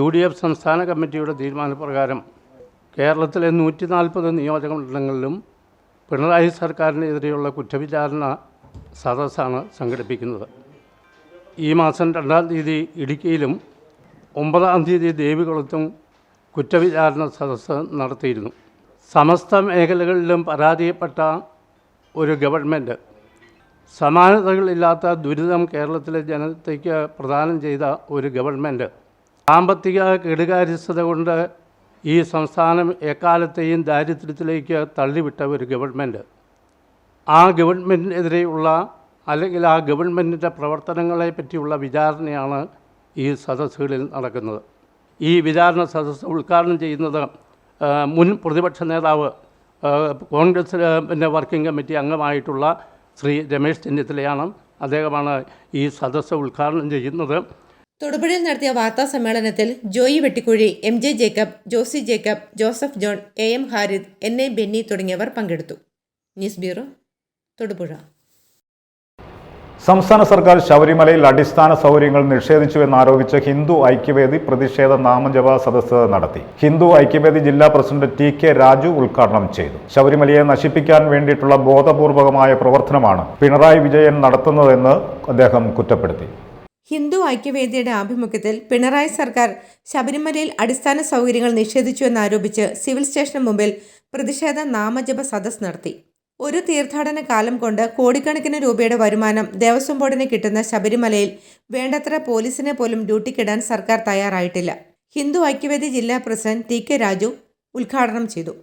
UDF സംസ്ഥാന കമ്മിറ്റിയുടെ തീരുമാനപ്രകാരം കേരളത്തിലെ 140 നിയോജകമണ്ഡലങ്ങളിലും പിണറായി സർക്കാരിനെതിരെയുള്ള കുറ്റവിചാരണ സദസ്സാണ് സംഘടിപ്പിക്കുന്നത്. ഈ മാസം 2-ാം തീയതി ഇടുക്കിയിലും 9-ാം തീയതി ദേവികുളത്തും കുറ്റവിചാരണ സദസ്സ് നടത്തിയിരുന്നു. സമസ്ത മേഖലകളിലും പരാജയപ്പെട്ട ഒരു ഗവൺമെൻറ്, സമാനതകളില്ലാത്ത ദുരിതം കേരളത്തിലെ ജനതയ്ക്ക് പ്രദാനം ചെയ്ത ഒരു ഗവൺമെൻറ്, സാമ്പത്തിക കെടുകാര്യസ്ഥത കൊണ്ട് ഈ സംസ്ഥാനം എക്കാലത്തെയും ദാരിദ്ര്യത്തിലേക്ക് തള്ളിവിട്ട ഒരു ഗവൺമെൻറ്, ആ ഗവൺമെൻറ്റിനെതിരെയുള്ള അല്ലെങ്കിൽ ആ ഗവൺമെൻറ്റിൻ്റെ പ്രവർത്തനങ്ങളെ പറ്റിയുള്ള വിചാരണയാണ് ഈ സദസ്സുകളിൽ നടക്കുന്നത്. ഈ വിചാരണ സദസ്സ് ഉദ്ഘാടനം ചെയ്യുന്നത് മുൻ പ്രതിപക്ഷ നേതാവ് കോൺഗ്രസ് വർക്കിംഗ് കമ്മിറ്റി അംഗമായിട്ടുള്ള ശ്രീ രമേശ് ചെന്നിത്തലയാണ്. അദ്ദേഹമാണ് ഈ സദസ്സ് ഉദ്ഘാടനം ചെയ്യുന്നത്. തൊടുപുഴയിൽ നടത്തിയ വാർത്താ സമ്മേളനത്തിൽ Joy Vettikuzhi, MJ Jacob, Josy Jacob, Joseph John, AM Harid, NA Benny തുടങ്ങിയവർ പങ്കെടുത്തു. News bureau, Thodupuzha. സംസ്ഥാന സർക്കാർ ശബരിമലയിൽ അടിസ്ഥാന സൗകര്യങ്ങൾ നിഷേധിച്ചുവെന്നാരോപിച്ച് ഹിന്ദു ഐക്യവേദി പ്രതിഷേധ നാമജപ സദസ്സ് നടത്തി. ഹിന്ദു ഐക്യവേദി ജില്ലാ പ്രസിഡന്റ് TK രാജു ഉദ്ഘാടനം ചെയ്തു. ശബരിമലയെ നശിപ്പിക്കാൻ വേണ്ടിയിട്ടുള്ള ബോധപൂർവകമായ പ്രവർത്തനമാണ് പിണറായി വിജയൻ നടത്തുന്നതെന്ന് അദ്ദേഹം കുറ്റപ്പെടുത്തി. ഹിന്ദു ഐക്യവേദിയുടെ ആഭിമുഖ്യത്തിൽ പിണറായി സർക്കാർ ശബരിമലയിൽ അടിസ്ഥാന സൗകര്യങ്ങൾ നിഷേധിച്ചുവെന്നാരോപിച്ച് സിവിൽ സ്റ്റേഷന് മുമ്പിൽ പ്രതിഷേധ നാമജപ സദസ്സ് നടത്തി. ഒരു തീർത്ഥാടന കാലം കൊണ്ട് കോടിക്കണക്കിന് രൂപയുടെ വരുമാനം ദേവസ്വം ബോർഡിന് കിട്ടുന്ന ശബരിമലയിൽ വേണ്ടത്ര പോലീസിനെ പോലും ഡ്യൂട്ടിക്കിടാൻ സർക്കാർ തയ്യാറായിട്ടില്ല. ഹിന്ദു ഐക്യവേദി ജില്ലാ പ്രസിഡന്റ് TK രാജു ഉദ്ഘാടനം ചെയ്തു.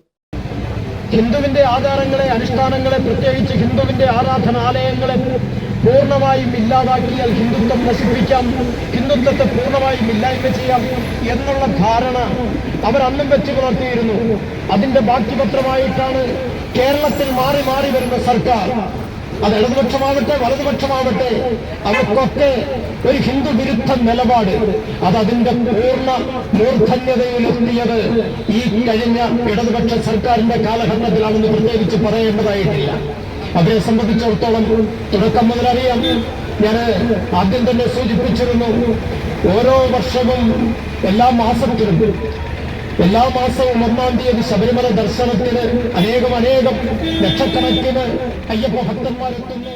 ഹിന്ദുവിന്റെ ആചാരങ്ങളെ, അനുഷ്ഠാനങ്ങളെ, പ്രത്യേകിച്ച് ഹിന്ദുവിന്റെ ആരാധനാലയങ്ങളെ പൂർണ്ണമായും ഇല്ലാതാക്കിയാൽ ഹിന്ദുത്വം നശിപ്പിക്കാം, ഹിന്ദുത്വത്തെ പൂർണ്ണമായും ഇല്ലായ്മ ചെയ്യാം എന്നുള്ള ധാരണ അവരന്നും വെച്ച് പുലർത്തിയിരുന്നു. അതിന്റെ ബാക്കിപത്രമായിട്ടാണ് കേരളത്തിൽ മാറി മാറി വരുന്ന സർക്കാർ, അത് ഇടതുപക്ഷമാവട്ടെ വലതുപക്ഷമാവട്ടെ, അവർക്കൊക്കെ ഒരു ഹിന്ദു വിരുദ്ധ നിലപാട്, അതിന്റെ പൂർണ്ണ മൂർധന്യതയിലെത്തിയത് ഈ കഴിഞ്ഞ ഇടതുപക്ഷ സർക്കാരിന്റെ കാലഘട്ടത്തിലാണെന്ന് പ്രത്യേകിച്ച് പറയേണ്ടതായിട്ടില്ല. അവരെ സംബന്ധിച്ചിടത്തോളം തുടക്കം മുതലറിയാം. ഞാൻ ആദ്യം തന്നെ സൂചിപ്പിച്ചിരുന്നു, ഓരോ വർഷവും എല്ലാ മാസവും 1-ാം തീയതി ശബരിമല ദർശനത്തിന് അനേകം ലക്ഷക്കണക്കിന് അയ്യപ്പ ഭക്തന്മാരെത്തുന്നു.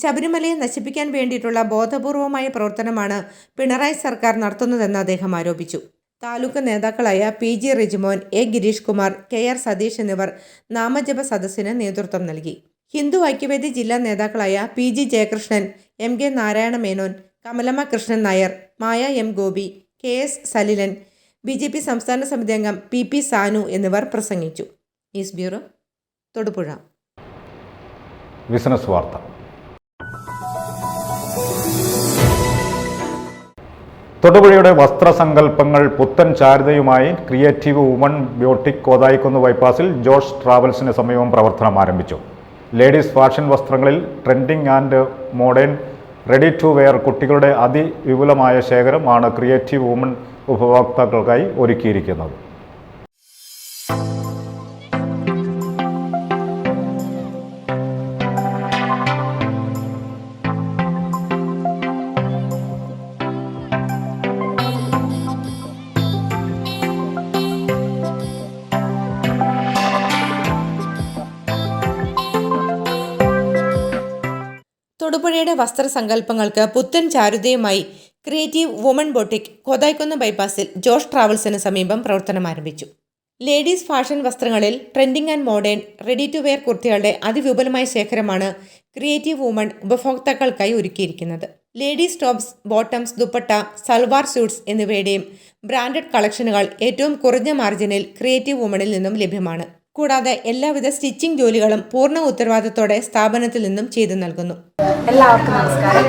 ശബരിമലയെ നശിപ്പിക്കാൻ വേണ്ടിയിട്ടുള്ള ബോധപൂർവമായ പ്രവർത്തനമാണ് പിണറായി സർക്കാർ നടത്തുന്നതെന്ന് അദ്ദേഹം ആരോപിച്ചു. താലൂക്ക് നേതാക്കളായ PG Rijimon, A Girish Kumar, KR Satheesh എന്നിവർ നാമജപ സദസ്സിന് നേതൃത്വം നൽകി. ഹിന്ദു ഐക്യവേദി ജില്ലാ നേതാക്കളായ PG ജയകൃഷ്ണൻ, MK നാരായണ മേനോൻ, കമലമ്മ കൃഷ്ണൻ നായർ, മായ M ഗോപി, KS സലിലൻ, BJP സംസ്ഥാന സമിതി അംഗം PP സാനു എന്നിവർ പ്രസംഗിച്ചു. News bureau, Thodupuzha. ബിസിനസ് വാർത്ത. തൊടുപുഴയുടെ വസ്ത്രസങ്കല്പങ്ങൾ പുത്തൻ ചാരുതയുമായി ക്രിയേറ്റീവ് വുമൺ ബ്യൂട്ടിക് കോതായിക്കുന്ന് ബൈപ്പാസിൽ ജോഷ് ട്രാവൽസിന് സമീപം പ്രവർത്തനം ആരംഭിച്ചു. ലേഡീസ് ഫാഷൻ വസ്ത്രങ്ങളിൽ trending and modern ready to wear കുട്ടികളുടെ അതിവിപുലമായ ശേഖരമാണ് ക്രിയേറ്റീവ് വുമൺ ഉപഭോക്താക്കൾക്കായി ഒരുക്കിയിരിക്കുന്നത്. തൊടുപുഴയുടെ വസ്ത്രസങ്കല്പങ്ങൾക്ക് പുത്തൻ ചാരുതയുമായി ക്രിയേറ്റീവ് വുമൺ ബൊട്ടിക് കോതായിക്കുന്ന് ബൈപ്പാസിൽ ജോഷ് ട്രാവൽസിന് സമീപം പ്രവർത്തനം ആരംഭിച്ചു. ലേഡീസ് ഫാഷൻ വസ്ത്രങ്ങളിൽ trending and modern ready to wear കുർത്തികളുടെ അതിവിപുലമായ ശേഖരമാണ് ക്രിയേറ്റീവ് വുമൺ ഉപഭോക്താക്കൾക്കായി ഒരുക്കിയിരിക്കുന്നത്. Ladies tops, bottoms, dupatta, salwar suits എന്നിവയുടെയും ബ്രാൻഡഡ് കളക്ഷനുകൾ ഏറ്റവും കുറഞ്ഞ മാർജിനിൽ ക്രിയേറ്റീവ് വുമണിൽ നിന്നും ലഭ്യമാണ്. കൂടാതെ എല്ലാവിധ സ്റ്റിച്ചിങ് ജോലികളും പൂർണ്ണ ഉത്തരവാദിത്തോടെ സ്ഥാപനത്തിൽ നിന്നും ചെയ്തു നൽകുന്നു. എല്ലാവർക്കും നമസ്കാരം.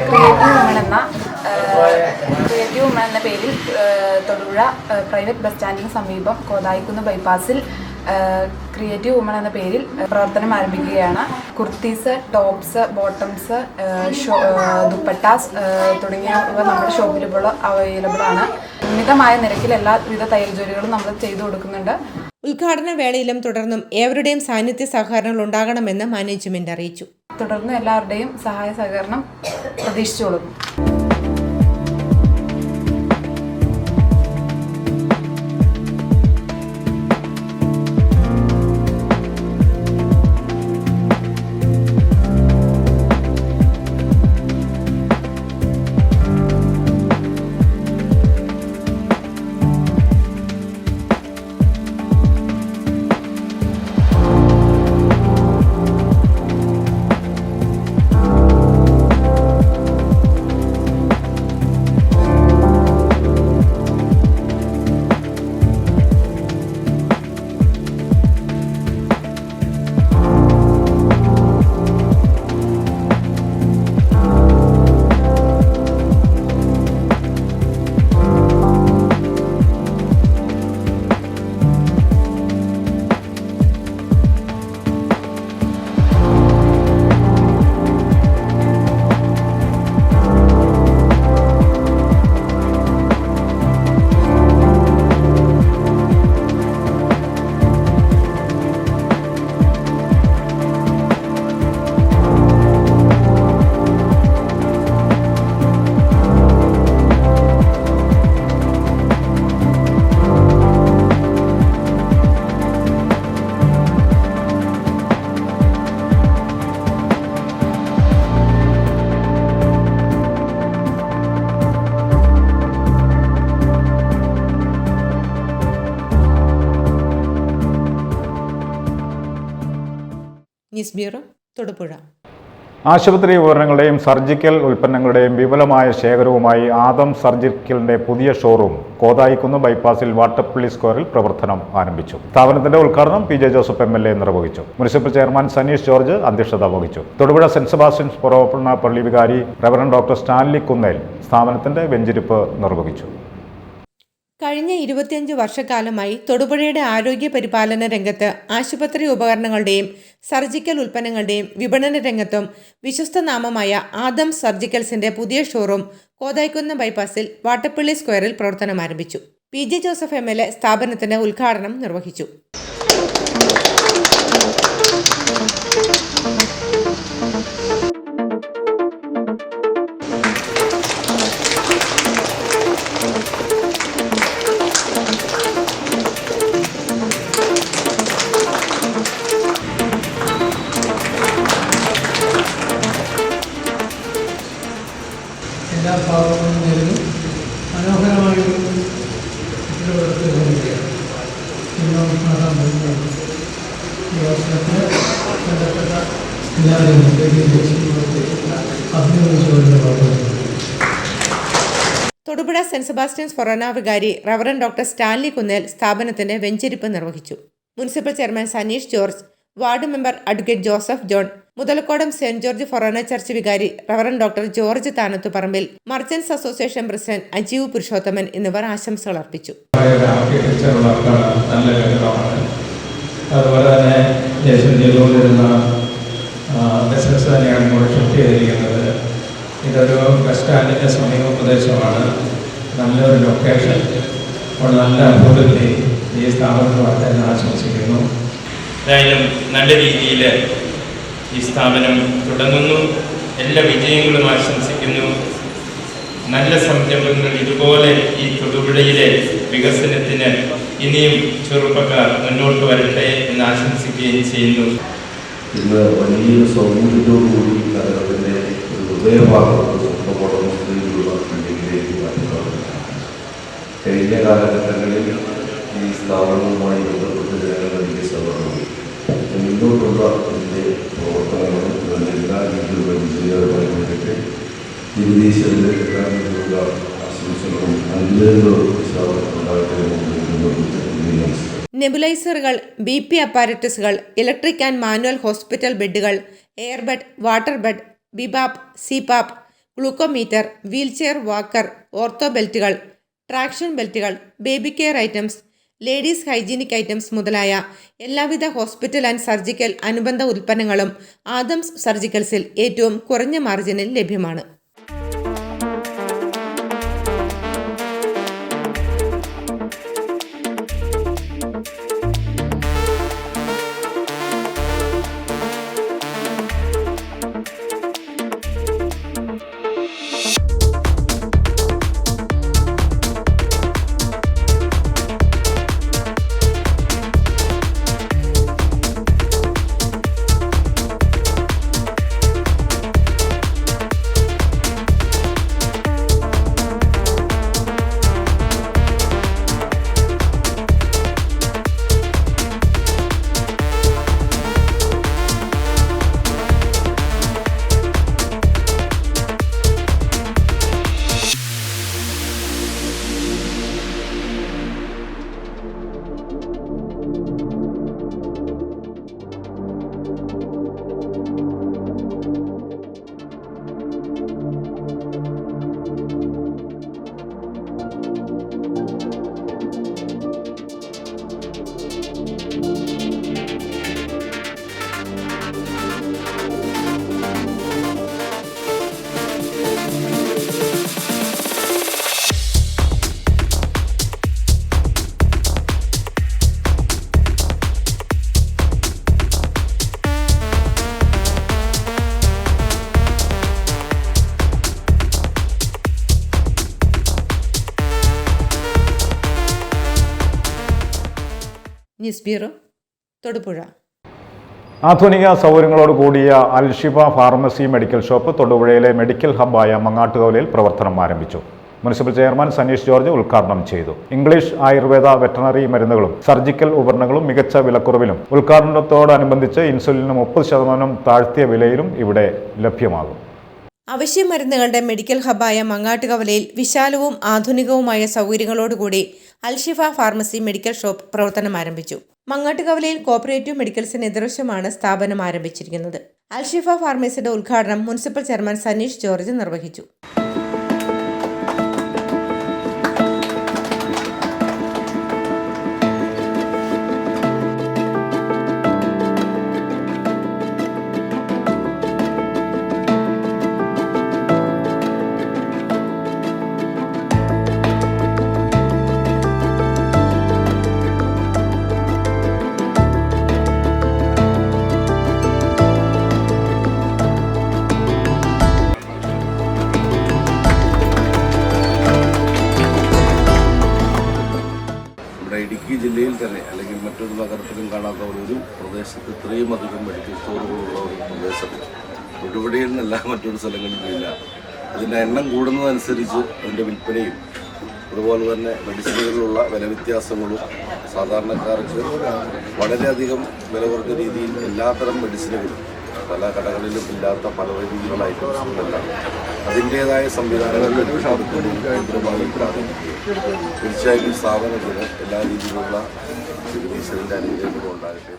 ക്രിയേറ്റീവ് വുമൺ എന്ന പേരിൽ തൊടുപുഴ പ്രൈവറ്റ് ബസ് സ്റ്റാൻഡിന് സമീപം കോതായിക്കുന്ന് ബൈപ്പാസിൽ ക്രിയേറ്റീവ് വുമൺ എന്ന പേരിൽ പ്രവർത്തനം ആരംഭിക്കുകയാണ്. കുർത്തീസ്, ടോപ്സ്, ബോട്ടംസ്, ദുപ്പട്ടാസ് തുടങ്ങിയവ നമ്മുടെ ഷോപ്പിൽ ഇപ്പോൾ അവൈലബിൾ ആണ്. മിതമായ നിരക്കിൽ എല്ലാവിധ തയ്യൽ ജോലികളും നമ്മൾ ചെയ്തു കൊടുക്കുന്നുണ്ട്. ഉദ്ഘാടന വേളയിലും തുടർന്നും ഏവരുടെയും സാന്നിധ്യ സഹകരണങ്ങൾ ഉണ്ടാകണമെന്ന് മാനേജ്മെന്റ് അറിയിച്ചു. തുടർന്ന് എല്ലാവരുടെയും സഹായ സഹകരണം പ്രതീക്ഷിച്ചുകൊള്ളുന്നു. News bureau, Thodupuzha. ആശുപത്രി ഉപകരണങ്ങളുടെയും സർജിക്കൽ ഉൽപ്പന്നങ്ങളുടെയും വിപുലമായ ശേഖരവുമായി ആദം സർജിക്കലിന്റെ പുതിയ ഷോറൂം കോതായിക്കുന്ന് ബൈപ്പാസിൽ വാട്ടപ്പള്ളി സ്ക്വയറിൽ പ്രവർത്തനം ആരംഭിച്ചു. സ്ഥാപനത്തിന്റെ ഉദ്ഘാടനം പി ജെ ജോസഫ് MLA നിർവഹിച്ചു. മുനിസിപ്പൽ ചെയർമാൻ സനീഷ് ജോർജ് അധ്യക്ഷത വഹിച്ചു. തൊടുപുഴ സെന്റ് സെബാസ്റ്റ്യൻസ് പുറോപ്പണ പള്ളി വികാരി റവറൻ ഡോക്ടർ സ്റ്റാൻലി കുന്നേൽ സ്ഥാപനത്തിന്റെ വെഞ്ചിരിപ്പ് നിർവഹിച്ചു. കഴിഞ്ഞ 25 വർഷക്കാലമായി തൊടുപുഴയുടെ ആരോഗ്യ പരിപാലന രംഗത്ത് ആശുപത്രി ഉപകരണങ്ങളുടെയും സർജിക്കൽ ഉൽപ്പന്നങ്ങളുടെയും വിപണന രംഗത്തും വിശ്വസ്ത നാമമായ ആദം സർജിക്കൽസിന്റെ പുതിയ ഷോറൂം കോതായിക്കുന്ന് ബൈപ്പാസിൽ വാട്ടപ്പള്ളി സ്ക്വയറിൽ പ്രവർത്തനം ആരംഭിച്ചു. പി ജെ ജോസഫ് MLA സ്ഥാപനത്തിന്റെ ഉദ്ഘാടനം നിർവഹിച്ചു. എല്ലാ ഭാഗങ്ങളും നേരിടും മനോഹരമായൊരു ഈ അവസരത്തിൽ ബന്ധപ്പെട്ട എല്ലാവരെയും അഭിനന്ദിച്ചുകൊണ്ട് പറഞ്ഞു. തൊടുപുഴ സെന്റ് സെബാസ്റ്റ്യൻസ് ഫൊറോന വികാരി റവറൻ ഡോക്ടർ സ്റ്റാൻലി കുന്നേൽ സ്ഥാപനത്തിന്റെ വെഞ്ചരിപ്പ് നിർവഹിച്ചു. Municipal chairman Saneesh George, ward member advocate Joseph John, Muthalakodam Saint George forane church vicar reverend doctor George Thanathuparambil, merchants association president Ajeev Purushothaman എന്നിവർ ആശംസകൾ അർപ്പിച്ചു. അതുപോലെ തന്നെ ദേശം ചെയ്തുകൊണ്ടിരുന്ന ബിസിനസ് തന്നെയാണ് ഇവിടെ ഷിഫ്റ്റ് ചെയ്തിരിക്കുന്നത്. ഇതൊരു ബസ് സ്റ്റാൻഡിൻ്റെ സമീപ പ്രദേശമാണ്. നല്ലൊരു ലൊക്കേഷൻ, അപ്പോൾ നല്ല അഭിവൃദ്ധി ഈ സ്ഥാപനമായിട്ട് ആശംസിക്കുന്നു. ഏതായാലും നല്ല രീതിയിൽ ഈ സ്ഥാപനം തുടങ്ങുന്നു. എല്ലാ വിജയങ്ങളും ആശംസിക്കുന്നു. നല്ല സംരംഭങ്ങൾ ഇതുപോലെ ഈ തൊടുപുഴയിലെ വികസനത്തിന് ഇനിയും ചെറുപ്പക്കാർ മുന്നോട്ട് വരട്ടെ എന്ന് ആശംസിക്കുകയും ചെയ്യുന്നു. ഇന്ന് വലിയ സൗകര്യത്തോടുകൂടി നഗരത്തിൻ്റെ ഒരു ഹൃദയഭാഗത്ത് സ്വന്തം ഉടമസ്ഥതയിലുള്ള ബിൽഡിങ്ങിലേക്ക് മാറ്റുകയാണ്. കഴിഞ്ഞ കാലഘട്ടങ്ങളിൽ ഈ സ്ഥാപനവുമായി ബന്ധപ്പെട്ട് ജനങ്ങളുടെ വലിയ സഹകരണം മുന്നോട്ടുള്ള ഇതിൻ്റെ പ്രവർത്തനങ്ങളും എല്ലാ രീതിയിലുള്ള വിജയകരമായി വേണ്ടിയിട്ട് വിദേശത്തിലെ എല്ലാ രീതിയിലുള്ള ആശംസകളും അനുഗ്രഹങ്ങളും നെബുലൈസറുകൾ, BP അപ്പാരറ്റസുകൾ, ഇലക്ട്രിക് ആൻഡ് മാനുവൽ ഹോസ്പിറ്റൽ ബെഡുകൾ, airbed, water bed, BiPAP, CPAP, glucometer, wheelchair walker, ortho ബെൽറ്റുകൾ, ട്രാക്ഷൻ ബെൽറ്റുകൾ, baby care items, ladies hygienic items മുതലായ എല്ലാവിധ ഹോസ്പിറ്റൽ ആൻഡ് സർജിക്കൽ അനുബന്ധ ഉൽപ്പന്നങ്ങളും ആദംസ് സർജിക്കൽസിൽ ഏറ്റവും കുറഞ്ഞ മാർജിനിൽ ലഭ്യമാണ്. News bureau, Thodupuzha. ആധുനിക സൗകര്യങ്ങളോട് കൂടിയ അൽഷിഫ ഫാർമസി മെഡിക്കൽ ഷോപ്പ് തൊടുപുഴയിലെ മെഡിക്കൽ ഹബ്ബായ മങ്ങാട്ടുകവലയിൽ പ്രവർത്തനം ആരംഭിച്ചു. മുനിസിപ്പൽ ചെയർമാൻ സനീഷ് ജോർജ് ഉദ്ഘാടനം ചെയ്തു. ഇംഗ്ലീഷ്, ആയുർവേദ, വെറ്ററിനറി മരുന്നുകളും സർജിക്കൽ ഉപകരണങ്ങളും മികച്ച വിലക്കുറവിലും ഉദ്ഘാടനത്തോടനുബന്ധിച്ച് ഇൻസുലിന് 30% താഴ്ത്തിയ വിലയിലും ഇവിടെ ലഭ്യമാകും. അവശ്യ മരുന്നുകളുടെ മെഡിക്കൽ ഹബ്ബായ മങ്ങാട്ടുകവലയിൽ വിശാലവും ആധുനികവുമായ സൗകര്യങ്ങളോടുകൂടി അൽഷിഫ ഫാർമസി മെഡിക്കൽ ഷോപ്പ് പ്രവർത്തനം ആരംഭിച്ചു. മങ്ങാട്ടുകവലയിൽ കോപ്പറേറ്റീവ് മെഡിക്കൽസിന് എതിർവശമാണ് സ്ഥാപനം ആരംഭിച്ചിരിക്കുന്നത്. അൽഷിഫ ഫാർമസിയുടെ ഉദ്ഘാടനം മുനിസിപ്പൽ ചെയർമാൻ സനീഷ് ജോർജ് നിർവഹിച്ചു. ഇടുക്കി ജില്ലയിൽ തന്നെ അല്ലെങ്കിൽ മറ്റൊരു നഗരത്തിലും കാണാത്ത ഒരു പ്രദേശത്ത് ഇത്രയും അധികം മെഡിക്കൽ സ്റ്റോറുകളുള്ള ഒരു പ്രദേശം തൊടുപുഴയിൽ നിന്നല്ല മറ്റൊരു സ്ഥലങ്ങളിലില്ല. അതിൻ്റെ എണ്ണം കൂടുന്നതനുസരിച്ച് അതിൻ്റെ വിൽപ്പനയും അതുപോലെ തന്നെ മെഡിസിനുകളിലുള്ള വില വ്യത്യാസങ്ങളും സാധാരണക്കാർക്ക് വളരെയധികം വില കുറഞ്ഞ രീതിയിൽ എല്ലാത്തരം മെഡിസിനുകളും പല കടകളിലും ഇല്ലാത്ത പല രീതിയിലുള്ള ഐറ്റംസുകളെല്ലാം അതിൻ്റേതായ സംവിധാനങ്ങളിൽ തീർച്ചയായും സ്ഥാപനത്തിന് എല്ലാ രീതിയിലുള്ള ഈശ്വരൻ്റെ അനുഗ്രഹങ്ങളും ഉണ്ടാകട്ടെ.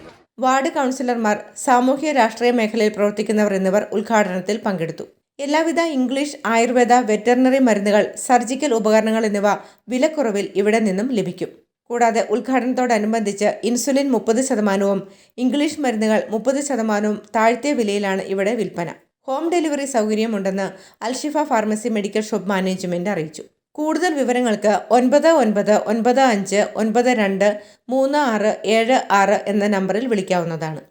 വാർഡ് കൗൺസിലർമാർ, സാമൂഹ്യ രാഷ്ട്രീയ മേഖലയിൽ പ്രവർത്തിക്കുന്നവർ എന്നിവർ ഉദ്ഘാടനത്തിൽ പങ്കെടുത്തു. എല്ലാവിധ ഇംഗ്ലീഷ്, ആയുർവേദ, വെറ്ററിനറി മരുന്നുകൾ, സർജിക്കൽ ഉപകരണങ്ങൾ എന്നിവ വിലക്കുറവിൽ ഇവിടെ നിന്നും ലഭിക്കും. കൂടാതെ ഉദ്ഘാടനത്തോടനുബന്ധിച്ച് ഇൻസുലിൻ 30%, ഇംഗ്ലീഷ് മരുന്നുകൾ 30% താഴ്ത്തിയ വിലയിലാണ് ഇവിടെ വിൽപ്പന. ഹോം ഡെലിവറി സൗകര്യമുണ്ടെന്ന് Alshifa pharmacy medical shop management അറിയിച്ചു. കൂടുതൽ വിവരങ്ങൾക്ക് 9995923676 എന്ന നമ്പറിൽ വിളിക്കാവുന്നതാണ്.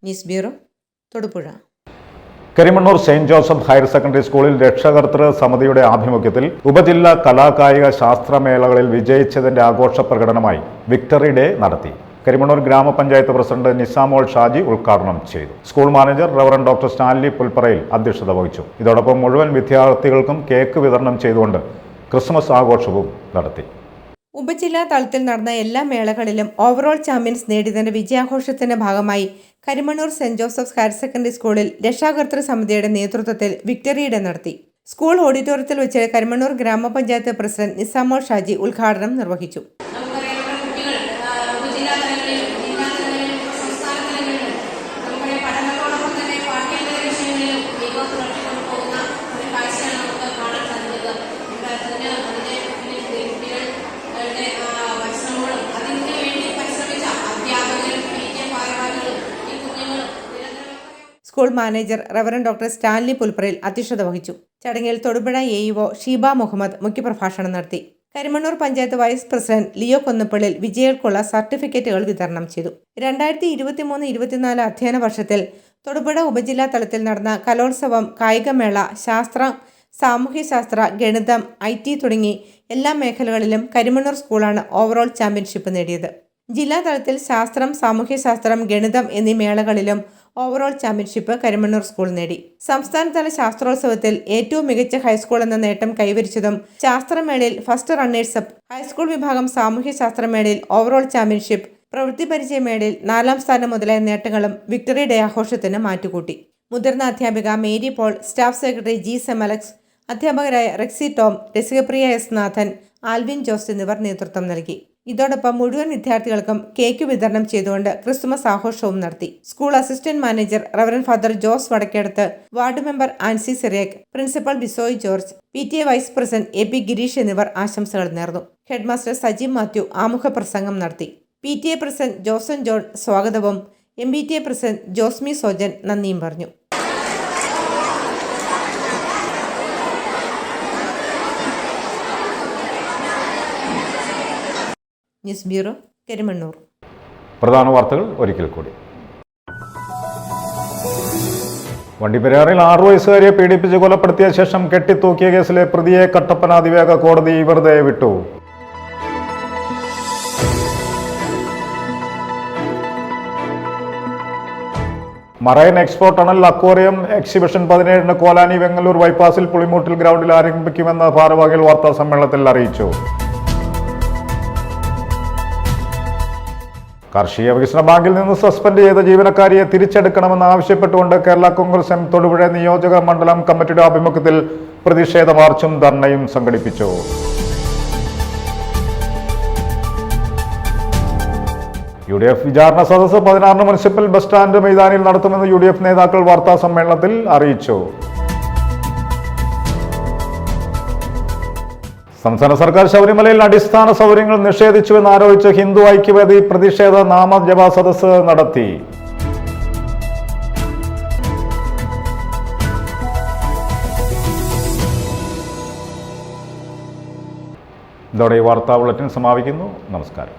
News bureau, Thodupuzha. Karimannoor Saint Joseph higher secondary സ്കൂളിൽ രക്ഷകർതൃ സമിതിയുടെ ആഭിമുഖ്യത്തിൽ ഉപജില്ലാ കലാകായിക ശാസ്ത്രമേളകളിൽ വിജയിച്ചതിന്റെ ആഘോഷ പ്രകടനമായി വിക്ടറി ഡേ നടത്തി. കരിമണ്ണൂർ ഗ്രാമപഞ്ചായത്ത് പ്രസിഡന്റ് നിസാമോൾ ഷാജി ഉദ്ഘാടനം ചെയ്തു. School manager reverend doctor Stanley Pulpparayil അധ്യക്ഷത വഹിച്ചു. ഇതോടൊപ്പം മുഴുവൻ വിദ്യാർത്ഥികൾക്കും കേക്ക് വിതരണം ചെയ്തുകൊണ്ട് ക്രിസ്മസ് ആഘോഷവും നടത്തി. ഉപജില്ലാ തലത്തിൽ നടന്ന എല്ലാ മേളകളിലും ഓവറോൾ ചാമ്പ്യൻസ് നേടിയതിന്റെ വിജയാഘോഷത്തിന്റെ ഭാഗമായി Karimannoor saint Joseph's higher secondary സ്കൂളിൽ രക്ഷാകർതൃ സമിതിയുടെ നേതൃത്വത്തിൽ വിക്ടറി ഡേ നടത്തി. സ്കൂൾ ഓഡിറ്റോറിയത്തിൽ വെച്ച് കരിമണ്ണൂർ ഗ്രാമപഞ്ചായത്ത് പ്രസിഡന്റ് നിസാമോൾ ഷാജി ഉദ്ഘാടനം നിർവഹിച്ചു. School manager reverend doctor Stanley Pulpparayil അധ്യക്ഷത വഹിച്ചു. ചടങ്ങിൽ തൊടുപുഴ AEO ഷീബ മുഹമ്മദ് മുഖ്യപ്രഭാഷണം നടത്തി. Karimannoor panchayat vice president Leo Konnappallil വിജയികൾക്കുള്ള സർട്ടിഫിക്കറ്റുകൾ വിതരണം ചെയ്തു. 2023-24 അധ്യയന വർഷത്തിൽ തൊടുപുഴ ഉപജില്ലാ തലത്തിൽ നടന്ന കലോത്സവം, കായികമേള, ശാസ്ത്രം, സാമൂഹ്യശാസ്ത്ര, ഗണിതം, IT തുടങ്ങി എല്ലാ മേഖലകളിലും കരിമണ്ണൂർ സ്കൂളാണ് ഓവറോൾ ചാമ്പ്യൻഷിപ്പ് നേടിയത്. ജില്ലാ തലത്തിൽ ശാസ്ത്രം, സാമൂഹ്യശാസ്ത്രം, ഗണിതം എന്നീ മേളകളിലും ഓവറോൾ ചാമ്പ്യൻഷിപ്പ് കരിമണ്ണൂർ സ്കൂൾ നേടി. സംസ്ഥാനതല ശാസ്ത്രോത്സവത്തിൽ ഏറ്റവും മികച്ച ഹൈസ്കൂൾ എന്ന നേട്ടം കൈവരിച്ചതും, ശാസ്ത്രമേളയിൽ ഫസ്റ്റ് റണ്ണേഴ്സ് അപ്പ്, ഹൈസ്കൂൾ വിഭാഗം സാമൂഹ്യശാസ്ത്രമേളയിൽ ഓവറോൾ ചാമ്പ്യൻഷിപ്പ്, പ്രവൃത്തി പരിചയമേളയിൽ 4ാം സ്ഥാനം മുതലായ നേട്ടങ്ങളും വിക്ടറി ഡേ ആഘോഷത്തിന് മാറ്റുകൂട്ടി. മുതിർന്ന അധ്യാപിക Mary Paul, staff secretary GSM Alex, അധ്യാപകരായ റെക്സി ടോം, രസികപ്രിയ S നാഥൻ, ആൽവിൻ ജോസ് എന്നിവർ നേതൃത്വം നൽകി. ഇതോടൊപ്പം മുഴുവൻ വിദ്യാർത്ഥികൾക്കും കേക്ക് വിതരണം ചെയ്തുകൊണ്ട് ക്രിസ്തുമസ് ആഘോഷവും നടത്തി. School assistant manager reverend father Jose Vadakkedath, ward member Ancy Cyriac, principal Bisoy George, PTA vice president AP Gireesh എന്നിവർ ആശംസകൾ നേർന്നു. ഹെഡ്മാസ്റ്റർ സജീവ് മാത്യു ആമുഖ പ്രസംഗം നടത്തി. PTA പ്രസിഡന്റ് ജോസൻ ജോൺ സ്വാഗതവും MBTA പ്രസിഡന്റ് ജോസ്മി സോജൻ നന്ദിയും പറഞ്ഞു. News bureau, Karimannoor. പ്രധാന വാർത്തകൾ ഒരിക്കൽ കൂടി. വണ്ടിപ്പെരിയാറിൽ 6 വയസ്സുകാരിയെ പീഡിപ്പിച്ച് കൊലപ്പെടുത്തിയ ശേഷം കെട്ടിത്തൂക്കിയ കേസിലെ പ്രതിയെ കട്ടപ്പന അതിവേഗ കോടതി വെറുതെ വിട്ടു. Marine expo tunnel aquarium exhibition 17-ന് കോലാനി വെങ്ങല്ലൂർ ബൈപ്പാസിൽ പുളിമൂട്ടിൽ ഗ്രൗണ്ടിൽ ആരംഭിക്കുമെന്ന് ഭാരവാഹികൾ വാർത്താ സമ്മേളനത്തിൽ അറിയിച്ചു. കാർഷിക വികസന ബാങ്കിൽ നിന്ന് സസ്പെൻഡ് ചെയ്ത ജീവനക്കാരിയെ തിരിച്ചെടുക്കണമെന്ന് ആവശ്യപ്പെട്ടുകൊണ്ട് കേരള കോൺഗ്രസ് M തൊടുപുഴ നിയോജക മണ്ഡലം കമ്മിറ്റിയുടെ ആഭിമുഖ്യത്തിൽ പ്രതിഷേധ മാർച്ചും ധർണയും സംഘടിപ്പിച്ചു. UDF വിചാരണ സദസ്സ് 16-ന് മുനിസിപ്പൽ ബസ് സ്റ്റാൻഡ് മൈതാനിയിൽ നടത്തുമെന്ന് UDF നേതാക്കൾ വാർത്താ സമ്മേളനത്തിൽ അറിയിച്ചു. സംസ്ഥാന സർക്കാർ ശബരിമലയിൽ അടിസ്ഥാന സൗകര്യങ്ങൾ നിഷേധിച്ചുവെന്നാരോപിച്ച് ഹിന്ദു ഐക്യവേദി പ്രതിഷേധ നാമജപ സദസ്സ് നടത്തി. ഇതോടെ ഈ വാർത്താ ബുള്ളറ്റിൻ സമാപിക്കുന്നു. നമസ്കാരം.